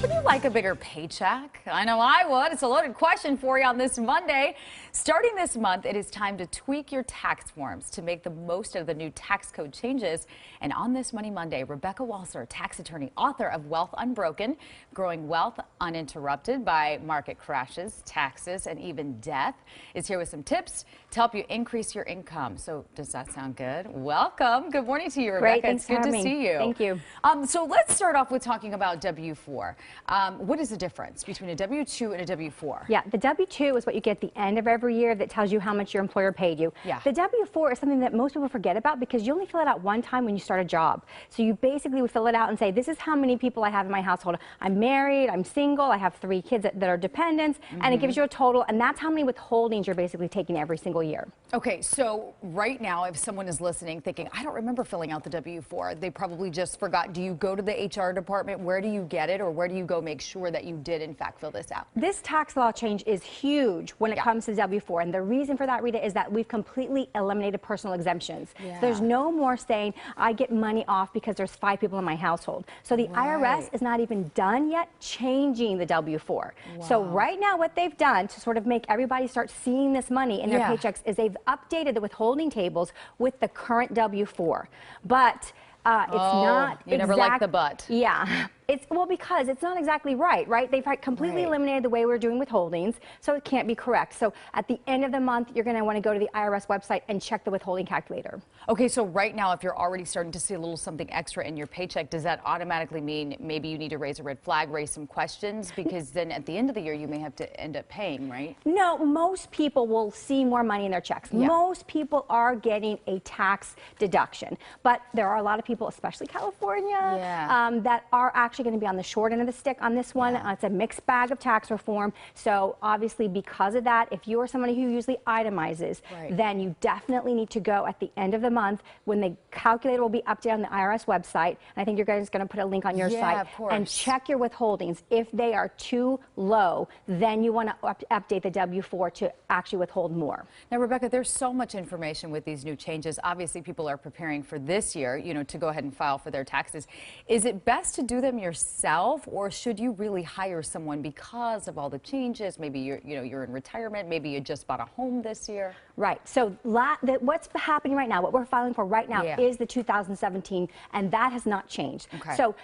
Would you like a bigger paycheck? I know I would. It's a loaded question for you on this Monday. Starting this month, it is time to tweak your tax forms to make the most of the new tax code changes. And on this Money Monday, Rebecca Walser, tax attorney, author of Wealth Unbroken, Growing Wealth Uninterrupted by Market Crashes, Taxes, and Even Death, is here with some tips to help you increase your income. So does that sound good? Welcome. Good morning to you, Rebecca. Great. Thanks it's good to see you. Thank you. So let's start off with talking about W-4. What is the difference between a W-2 and a W-4? Yeah, the W-2 is what you get at the end of every year that tells you how much your employer paid you. Yeah. The W-4 is something that most people forget about because you only fill it out one time when you start a job. So you basically would fill it out and say, this is how many people I have in my household. I'm married, I'm single, I have 3 kids that are dependents, and it gives you a total, and that's how many withholdings you're basically taking every single year. Okay, so right now, if someone is listening thinking, I don't remember filling out the W-4, they probably just forgot. Do you go to the HR department? Where do you get it, or where do you go make sure that you did in fact fill this out? This tax law change is huge when it comes to W-4, and the reason for that, Rita, is that we've completely eliminated personal exemptions. Yeah. There's no more saying I get money off because there's 5 people in my household. So the IRS is not even done yet changing the W-4. Wow. So right now what they've done to sort of make everybody start seeing this money in their paychecks is they've updated the withholding tables with the current W-4. But it's not you never liked the but. Yeah. It's because it's not exactly right? They've completely eliminated the way we're doing withholdings, so it can't be correct. So at the end of the month, you're going to want to go to the IRS website and check the withholding calculator. Okay, so right now, if you're already starting to see a little something extra in your paycheck, does that automatically mean maybe you need to raise a red flag, raise some questions? Because then at the end of the year, you may have to end up paying, right? No, most people will see more money in their checks. Yeah. Most people are getting a tax deduction, but there are a lot of people, especially California, that are actually going to be on the short end of the stick on this one. It's a mixed bag of tax reform. So obviously because of that, if you're somebody who usually itemizes, then you definitely need to go at the end of the month when the calculator will be updated on the IRS website. And I think you're guys going to put a link on your site and check your withholdings. If they are too low, then you want to update the W-4 to actually withhold more. Now, Rebecca, there's so much information with these new changes. Obviously, people are preparing for this year, to go ahead and file for their taxes. Is it best to do them yourself, or should you really hire someone because of all the changes? Maybe you're in retirement, maybe you just bought a home this year. Right. So what's happening right now, what we're filing for right now is the 2017, and that has not changed. Okay. So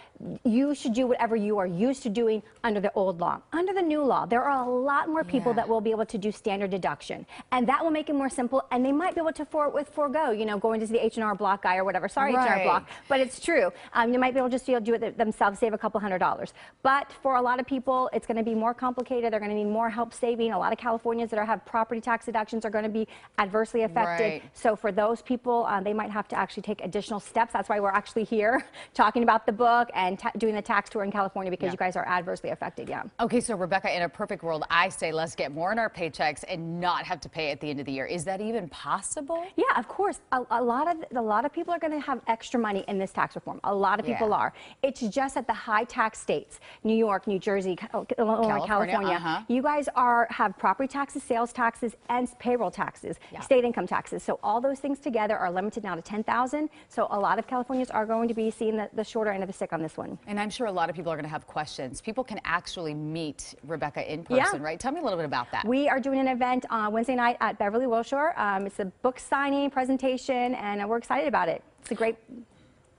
you should do whatever you are used to doing under the old law. Under the new law, there are a lot more people that will be able to do standard deduction, and that will make it more simple, and they might be able to forego, going to the H&R Block guy or whatever. Sorry, H&R Block, but it's true. You might be able to just do it themselves, save a couple $100s. But for a lot of people, it's going to be more complicated. They're going to need more help saving. A lot of Californians that have property tax deductions are going to be adversely affected. So for those people, they might have to actually take additional steps. That's why we're actually here talking about the book and doing the tax tour in California, because you guys are adversely affected. Okay, so Rebecca, in a perfect world, I say let's get more in our paychecks and not have to pay at the end of the year. Is that even possible? Yeah, of course. A lot of people are going to have extra money in this tax reform. A lot of people are. It's just at the high tax states, New York, New Jersey, Illinois, California. You guys have property taxes, sales taxes, and payroll taxes, state income taxes. So all those things together are limited now to $10,000. So a lot of Californians are going to be seeing the shorter end of the stick on this one. And I'm sure a lot of people are going to have questions. People can actually meet Rebecca in person, right? Tell me a little bit about that. We are doing an event on Wednesday night at Beverly Wilshire. It's a book signing presentation, and we're excited about it. It's a great...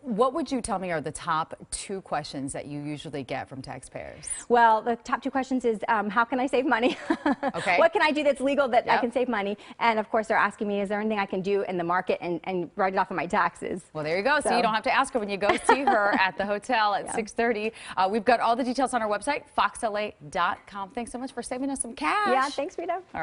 What would you tell me are the top 2 questions that you usually get from taxpayers? Well, the top 2 questions is, how can I save money? Okay. What can I do that's legal that I can save money? And of course, they're asking me, is there anything I can do in the market and write it off of my taxes? Well, there you go. So you don't have to ask her when you go see her at the hotel at 6:30. We've got all the details on our website, foxla.com. Thanks so much for saving us some cash. Yeah, thanks, Rita. All right.